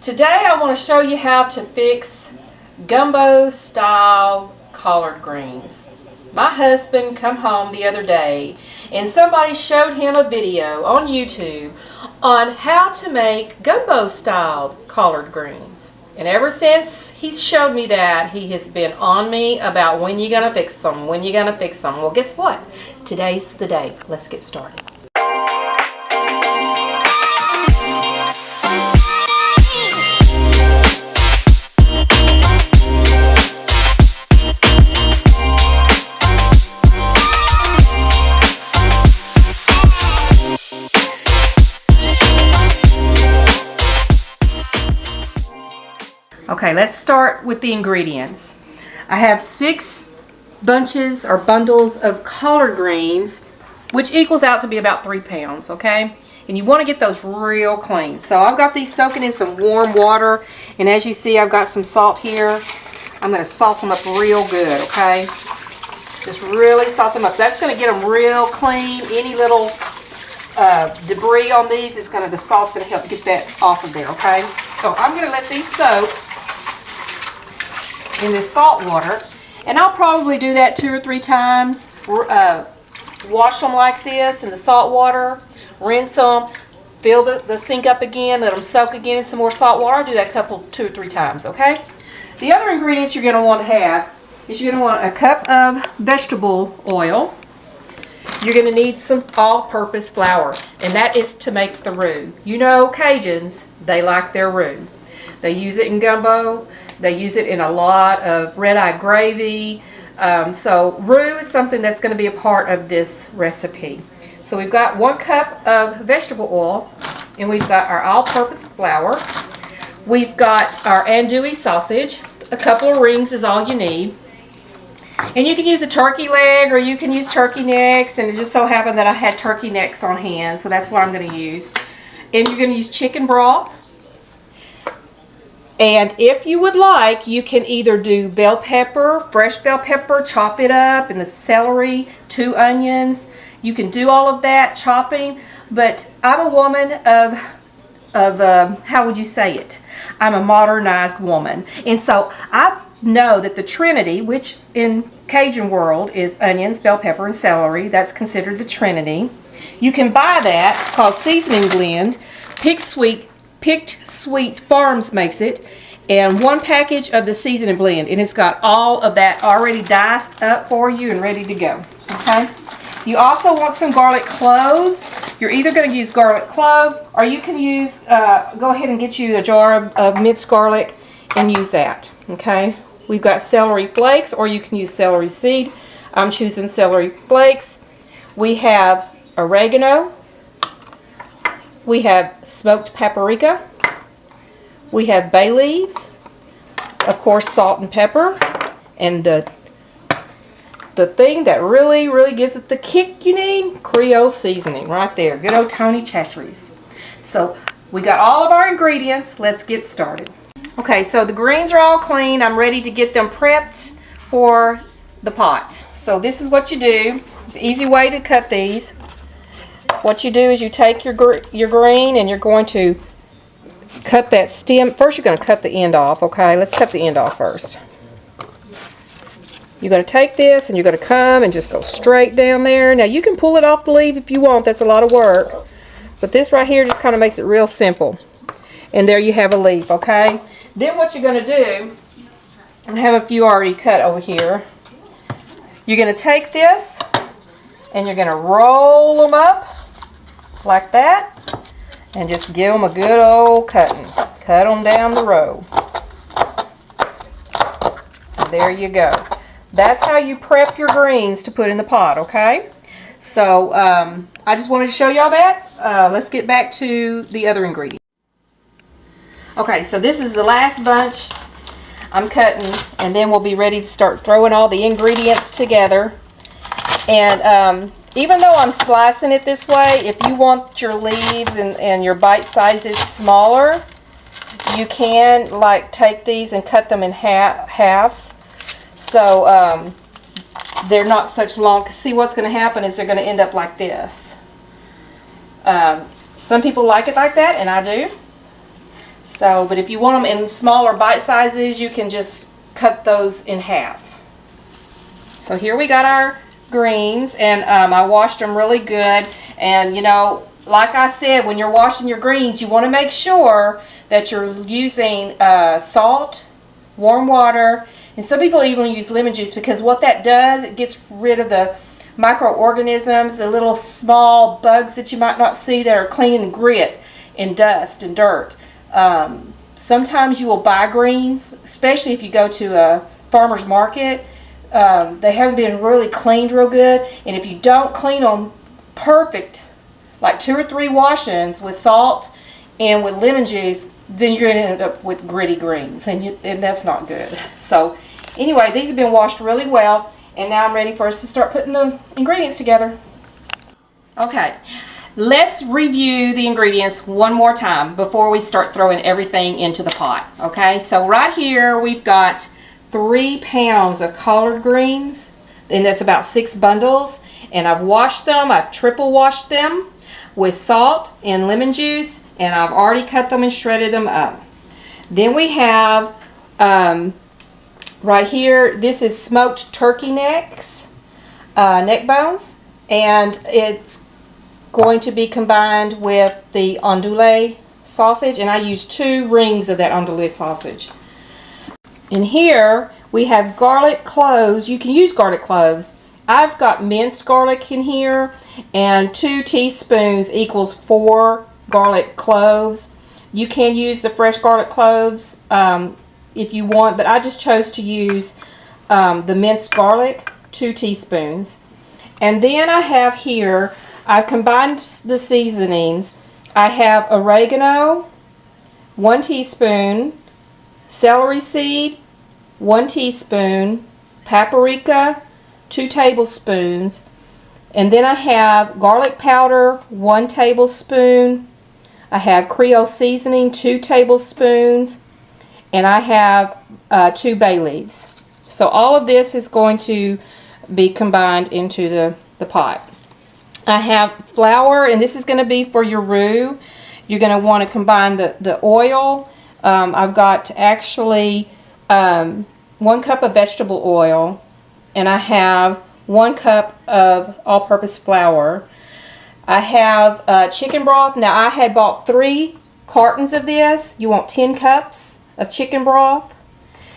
Today I want to show you how to fix gumbo style collard greens. My husband come home the other day and somebody showed him a video on YouTube on how to make gumbo style collard greens. And ever since he showed me that, he has been on me about when you're going to fix them, when you're going to fix them. Well, guess what? Today's the day. Let's get started. Okay, let's start with the ingredients. I have 6 bunches or bundles of collard greens, which equals out to be about 3 pounds, okay? And you want to get those real clean. So I've got these soaking in some warm water, and as you see, I've got some salt here. I'm going to salt them up real good, okay? Just really salt them up. That's going to get them real clean. Any little debris on these, the salt's going to help get that off of there, okay? So I'm going to let these soak in this salt water, and I'll probably do that 2 or 3 times. Wash them like this in the salt water, rinse them, fill the sink up again, let them soak again in some more salt water. I'll do that 2 or 3 times, okay? The other ingredients you're going to want to have is you're going to want a cup of vegetable oil. You're going to need some all-purpose flour, and that is to make the roux. You know, Cajuns, they like their roux. They use it in gumbo. They use it in a lot of red-eye gravy. So roux is something that's going to be a part of this recipe. So we've got 1 cup of vegetable oil, and we've got our all-purpose flour. We've got our andouille sausage. A couple of rings is all you need. And you can use a turkey leg or you can use turkey necks, and it just so happened that I had turkey necks on hand, so that's what I'm going to use. And you're going to use chicken broth. And if you would like, you can either do bell pepper, fresh bell pepper, chop it up, and the celery, 2 onions. You can do all of that chopping, but I'm a woman of how would you say it? I'm a modernized woman. And so I know that the Trinity, which in Cajun world is onions, bell pepper, and celery, that's considered the Trinity. You can buy that. It's called seasoning blend. Picked Sweet Farms makes it, and 1 package of the seasoning blend, and it's got all of that already diced up for you and ready to go. Okay. You also want some garlic cloves. You're either going to use garlic cloves, or you can use go ahead and get you a jar of minced garlic and use that. Okay. We've got celery flakes, or you can use celery seed. I'm choosing celery flakes. We have oregano. We have smoked paprika. We have bay leaves. Of course, salt and pepper. And the thing that really, really gives it the kick you need, Creole seasoning right there. Good old Tony Chachere's. So we got all of our ingredients. Let's get started. Okay, so the greens are all clean. I'm ready to get them prepped for the pot. So this is what you do. It's an easy way to cut these. What you do is you take your green and you're going to cut that stem. First you're going to cut the end off, okay? Let's cut the end off first. You're going to take this and you're going to come and just go straight down there. Now you can pull it off the leaf if you want. That's a lot of work. But this right here just kind of makes it real simple. And there you have a leaf, okay? Then what you're going to do, I have a few already cut over here. You're going to take this and you're going to roll them up like that, and just give them a good old cutting. Cut them down the row. And there you go. That's how you prep your greens to put in the pot, okay? So I just wanted to show y'all that. Let's get back to the other ingredients. Okay, so this is the last bunch I'm cutting, and then we'll be ready to start throwing all the ingredients together. And even though I'm slicing it this way, if you want your leaves and your bite sizes smaller, you can like take these and cut them in halves. So they're not such long. See, what's going to happen is they're going to end up like this. Some people like it like that, and I do. So, but if you want them in smaller bite sizes, you can just cut those in half. So here we got our greens, and I washed them really good. And you know, like I said, when you're washing your greens, you want to make sure that you're using salt, warm water, and some people even use lemon juice, because what that does, it gets rid of the microorganisms, the little small bugs that you might not see that are clinging to grit and dust and dirt. Sometimes you will buy greens, especially if you go to a farmer's market. They haven't been really cleaned real good, and if you don't clean them perfect, like 2 or 3 washings with salt and with lemon juice, then you're going to end up with gritty greens, and that's not good. So anyway, these have been washed really well, and now I'm ready for us to start putting the ingredients together. Okay, let's review the ingredients one more time before we start throwing everything into the pot. Okay, so right here we've got 3 pounds of collard greens, and that's about 6 bundles, and I've washed them. I've triple washed them with salt and lemon juice, and I've already cut them and shredded them up. Then we have right here, this is smoked turkey necks, neck bones, and it's going to be combined with the andouille sausage, and I use 2 rings of that andouille sausage. And here we have garlic cloves. You can use garlic cloves. I've got minced garlic in here, and 2 teaspoons equals 4 garlic cloves. You can use the fresh garlic cloves if you want, but I just chose to use the minced garlic, 2 teaspoons. And then I have here, I've combined the seasonings. I have oregano, 1 teaspoon, celery seed, 1 teaspoon, paprika, 2 tablespoons, and then I have garlic powder, 1 tablespoon. I have Creole seasoning, 2 tablespoons, and I have 2 bay leaves. So all of this is going to be combined into the pot. I have flour, and this is going to be for your roux. You're going to want to combine the oil. I've got actually 1 cup of vegetable oil, and I have 1 cup of all-purpose flour. I have chicken broth. Now I had bought 3 cartons of this. You want 10 cups of chicken broth,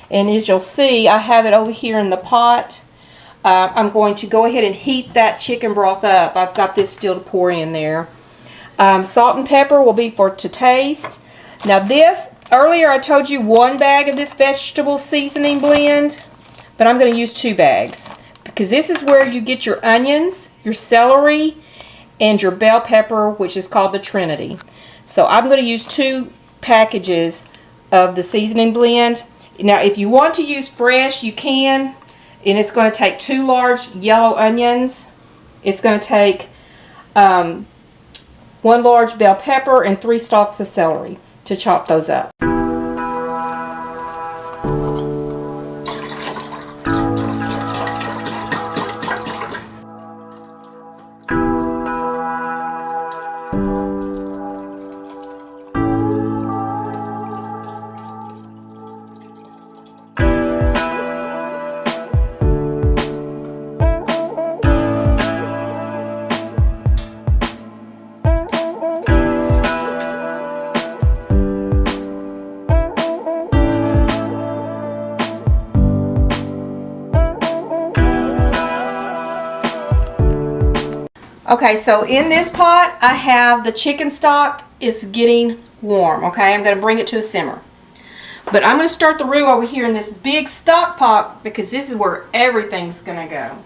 and as you'll see, I have it over here in the pot. I'm going to go ahead and heat that chicken broth up. I've got this still to pour in there. Salt and pepper will be to taste. Now this, earlier I told you 1 bag of this vegetable seasoning blend, but I'm going to use 2 bags, because this is where you get your onions, your celery, and your bell pepper, which is called the Trinity. So I'm going to use 2 packages of the seasoning blend. Now if you want to use fresh, you can, and it's going to take 2 large yellow onions. It's going to take 1 large bell pepper and 3 stalks of celery to chop those up. Okay, so in this pot, I have the chicken stock is getting warm. Okay, I'm going to bring it to a simmer. But I'm going to start the roux over here in this big stock pot, because this is where everything's going to go.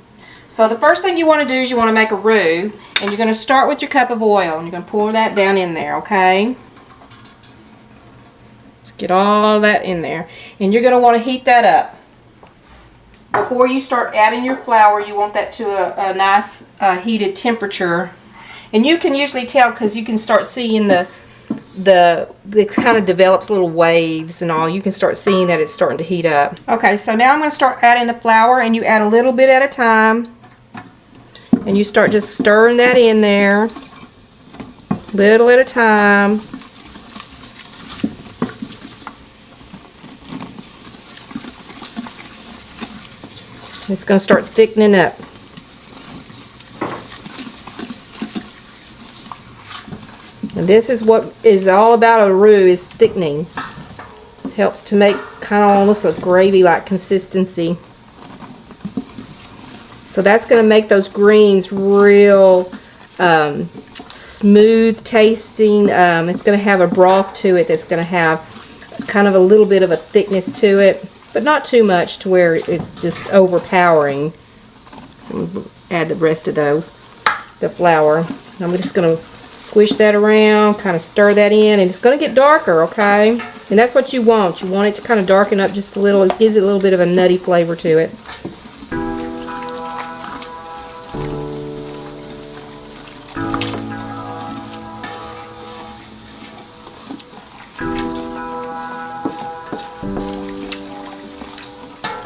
So the first thing you want to do is you want to make a roux, and you're going to start with your cup of oil, and you're going to pour that down in there, okay? Just get all that in there. And you're going to want to heat that up. Before you start adding your flour, you want that to a nice heated temperature. And you can usually tell, because you can start seeing it kind of develops little waves and all. You can start seeing that it's starting to heat up. Okay, so now I'm going to start adding the flour, and you add a little bit at a time. And you start just stirring that in there, little at a time. It's going to start thickening up. And this is what is all about a roux, is thickening. Helps to make kind of almost a gravy-like consistency. So that's going to make those greens real smooth tasting. It's going to have a broth to it that's going to have kind of a little bit of a thickness to it, but not too much to where it's just overpowering. So we'll add the rest of those, the flour. I'm just going to swish that around, kind of stir that in, and it's going to get darker, okay? And that's what you want. You want it to kind of darken up just a little. It gives it a little bit of a nutty flavor to it.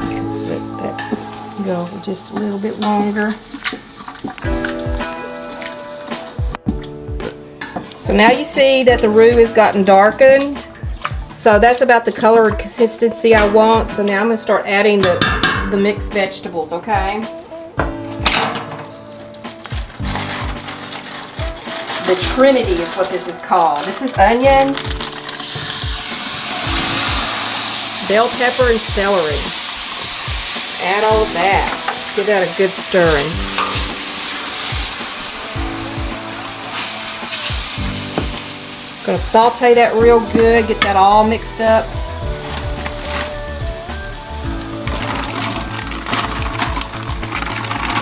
Let's let that go for just a little bit longer. So now you see that the roux has gotten darkened. So that's about the color and consistency I want. So now I'm going to start adding the mixed vegetables, okay? The Trinity is what this is called. This is onion, bell pepper, and celery. Add all of that. Give that a good stirring. Going to saute that real good, get that all mixed up.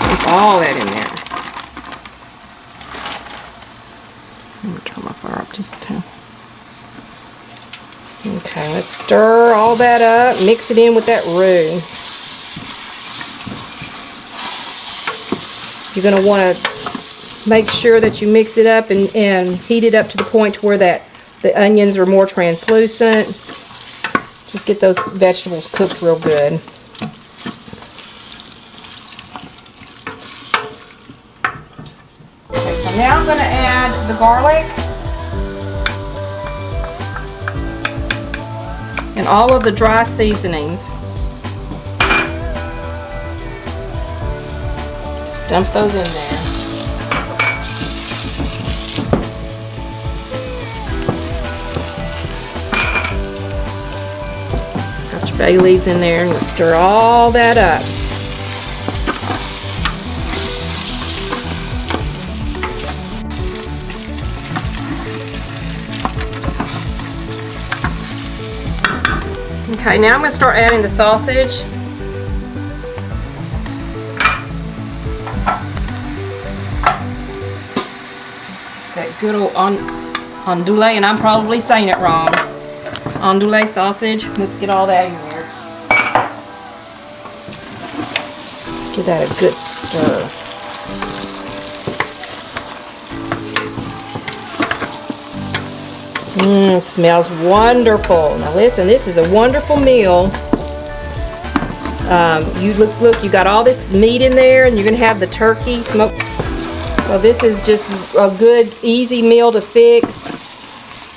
Dump all that in there. I'm going to turn my fire up just a tad. Okay, let's stir all that up, mix it in with that roux. You're going to want to make sure that you mix it up and heat it up to the point where the onions are more translucent. Just get those vegetables cooked real good. Okay, so now I'm going to add the garlic and all of the dry seasonings. Dump those in there. Bay leaves in there, and we'll stir all that up. Okay, now I'm going to start adding the sausage. That good old andouille, and I'm probably saying it wrong. Andouille sausage. Let's get all that in there. Give that a good stir. Smells wonderful. Now listen, this is a wonderful meal. You look, you got all this meat in there, and you're gonna have the turkey smoked. So this is just a good, easy meal to fix.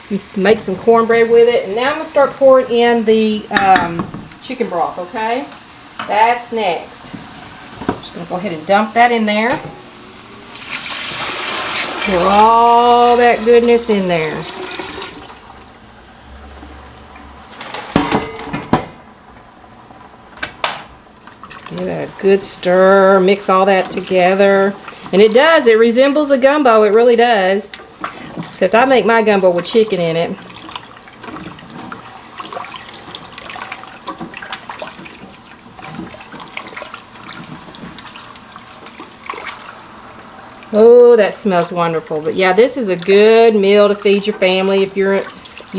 You can make some cornbread with it, and now I'm gonna start pouring in the chicken broth. Okay, that's next. I'm just gonna go ahead and dump that in there. Pour all that goodness in there. Give that a good stir, mix all that together. And it does, it resembles a gumbo, it really does. Except I make my gumbo with chicken in it. Oh, that smells wonderful. But yeah, this is a good meal to feed your family if you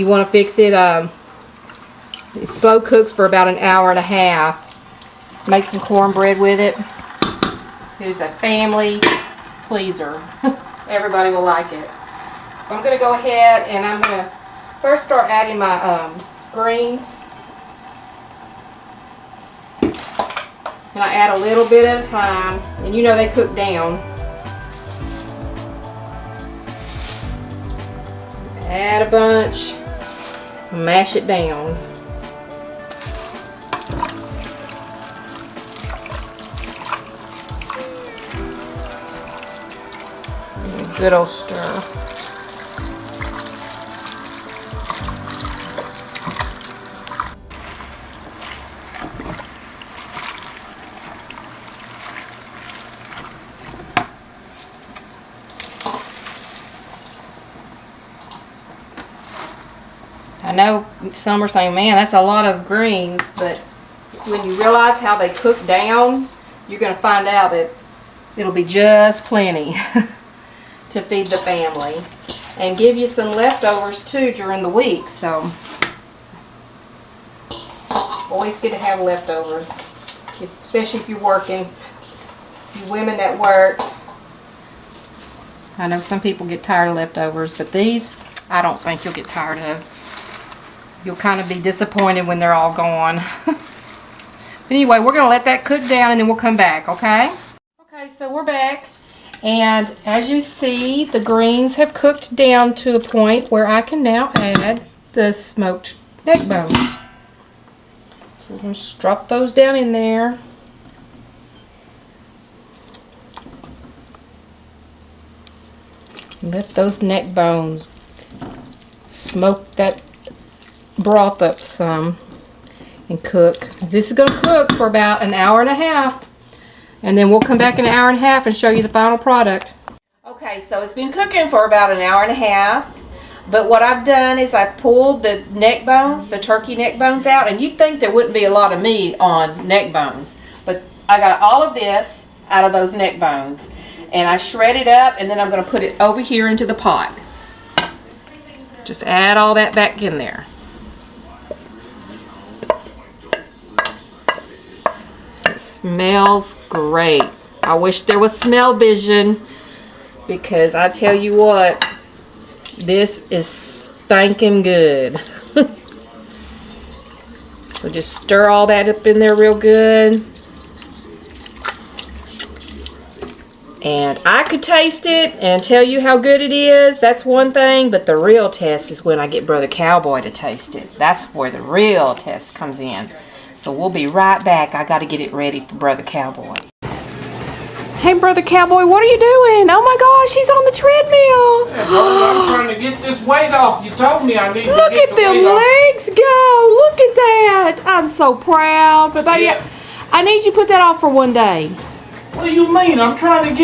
want to fix it. It slow cooks for about an hour and a half. Make some cornbread with it. It is a family pleaser. Everybody will like it. So I'm going to go ahead and I'm going to first start adding my greens. And I add a little bit at a time. And you know they cook down. Add a bunch. Mash it down. good old stir. I know some are saying, man, that's a lot of greens, but when you realize how they cook down, you're going to find out that it'll be just plenty to feed the family and give you some leftovers too during the week. So always good to have leftovers, especially if you're working. You women that work, I know some people get tired of leftovers, but these I don't think you'll get tired of. You'll kind of be disappointed when they're all gone. But anyway, we're going to let that cook down and then we'll come back, okay? Okay, so we're back. And as you see, the greens have cooked down to a point where I can now add the smoked neck bones. So we're going to just drop those down in there. Let those neck bones smoke that broth up some and cook. This is going to cook for about an hour and a half, and then we'll come back in an hour and a half and show you the final product. Okay, so it's been cooking for about an hour and a half, but what I've done is I pulled the neck bones, the turkey neck bones out, and you'd think there wouldn't be a lot of meat on neck bones, but I got all of this out of those neck bones, and I shred it up, and then I'm going to put it over here into the pot. Just add all that back in there. It smells great. I wish there was smell vision, because I tell you what, this is stinking good. So just stir all that up in there real good. And I could taste it and tell you how good it is. That's one thing, but the real test is when I get Brother Cowboy to taste it. That's where the real test comes in. So we'll be right back. I got to get it ready for Brother Cowboy. Hey, Brother Cowboy, what are you doing? Oh my gosh, he's on the treadmill. Hey, brother, I'm trying to get this weight off. You told me I need to Look get at the them weight off. legs go. Look at that. I'm so proud. But baby, Yeah. I need you to put that off for one day. What do you mean? I'm trying to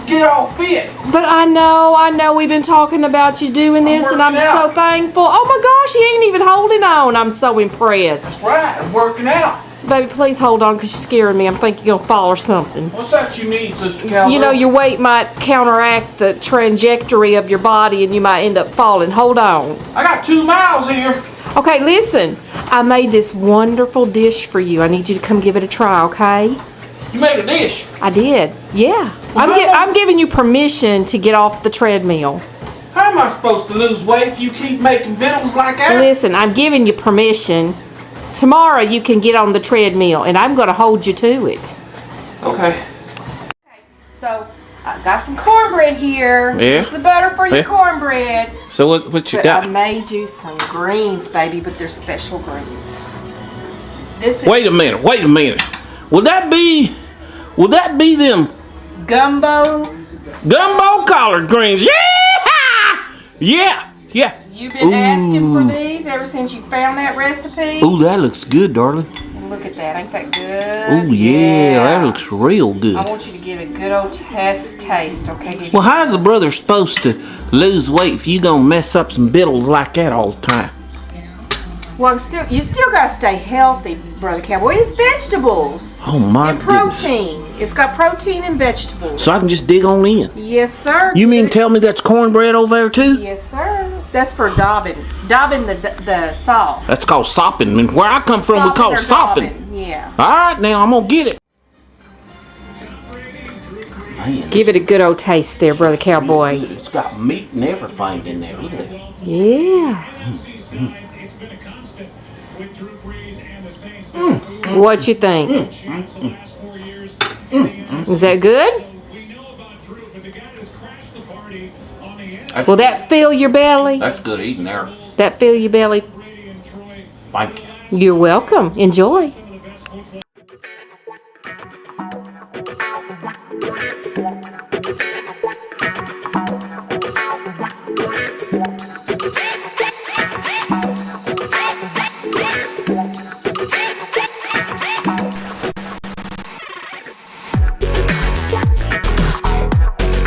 get all fit. But I know we've been talking about you doing this, and I'm working so out. thankful. Oh my gosh, he ain't even holding on. I'm so impressed. That's right, I'm working out. Baby, please hold on, because you're scaring me. I'm thinking you're going to fall or something. What's that you need, Sister Cowboy? You know, your weight might counteract the trajectory of your body, and you might end up falling. Hold on. I got 2 miles here. Okay, listen. I made this wonderful dish for you. I need you to come give it a try, okay? You made a dish. I did. Yeah. I'm giving you permission to get off the treadmill. How am I supposed to lose weight if you keep making vittles like that? Listen, I'm giving you permission. Tomorrow you can get on the treadmill, and I'm going to hold you to it. Okay. So, I got some cornbread here. Yeah. Here's the butter for your Yeah. cornbread. So what you But got? I made you some greens, baby, but they're special greens. This is Wait a minute. Will that be them gumbo. gumbo collard greens? Yeah! Yeah. You've been asking for these ever since you found that recipe. Ooh, that looks good, darling. And look at that. Ain't that good? Ooh, yeah, that looks real good. I want you to give it a good old taste, okay? Well, how's a brother supposed to lose weight if you gonna mess up some vittles like that all the time? Well, you still gotta stay healthy, Brother Cowboy. It's vegetables Oh my and goodness. protein. It's got protein and vegetables. So I can just dig on in. Yes, sir. You mean tell me that's cornbread over there too? Yes, sir. That's for daubing the sauce. That's called sopping. And where I come from, we call it sopping. Yeah. All right, now I'm gonna get it. Man, Give it a good old taste there, Brother Cowboy. it's got meat and everything in there. Look at that. Yeah. What you think? Is that good? Will that fill your belly? That's good eating there. That fill your belly? Thank you. You're welcome. Enjoy.